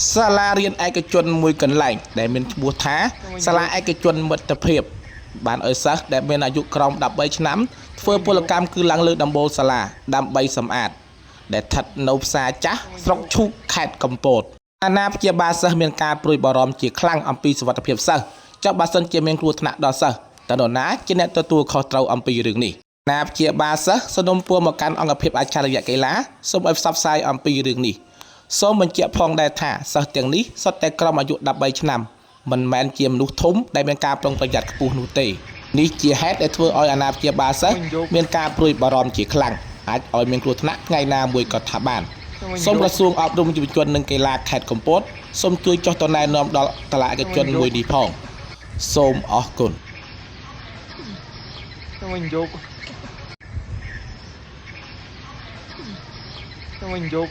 សាលារៀនឯកជនមួយកន្លែងដែលមានឈ្មោះថាសាលាឯកជនមិត្តភាពបានឲ្យសិស្សដែលមានអាយុក្រោម13ឆ្នាំធ្វើពលកម្មគឺឡើងលើដំបូលសាលាដើម្បីសម្អាតដែលស្ថិតនៅផ្សារចាស់ស្រុកឈូកខេត្តកំពតអាណាព្យាបាលសិស្សមានការព្រួយបារម្ភជាខ្លាំងអំពីសុវត្ថិភាពសិស្សចុះបើសិនជាមានគ្រោះថ្នាក់ដល់សិស្សតើនរណាជាអ្នកទទួលខុសត្រូវអំពីរឿងនេះអាណាព្យាបាលសិស្សសំណុំពរមកកាន់អង្គភាពអច្ឆរិយកីឡាសូមឲ្យផ្សព្វផ្សាយអំពីរឿងនេះសូមបញ្ជាក់ផងដែរថាសិស្សទាំងនេះសុទ្ធតែក្រោមអាយុ13ឆ្នាំមិនមែនជាមនុស្សធំដែលមានការប្រុងប្រយ័ត្នខ្ពស់នោះទេនេះជាហេតុដែលធ្វើឲ្យអាណាព្យាបាលសិស្សមានការព្រួយបារម្ភជាខ្លាំងអាចឲ្យមានគ្រោះថ្នាក់ថ្ងៃណាមួយក៏ថាបានសូមក្រសួងអប់រំយុវជននិងកីឡាខេត្តកំពតសូមជួយចុះទៅណែនាំដល់សាលាឯកជនមួយនេះផងសូមអរគុណវិញយក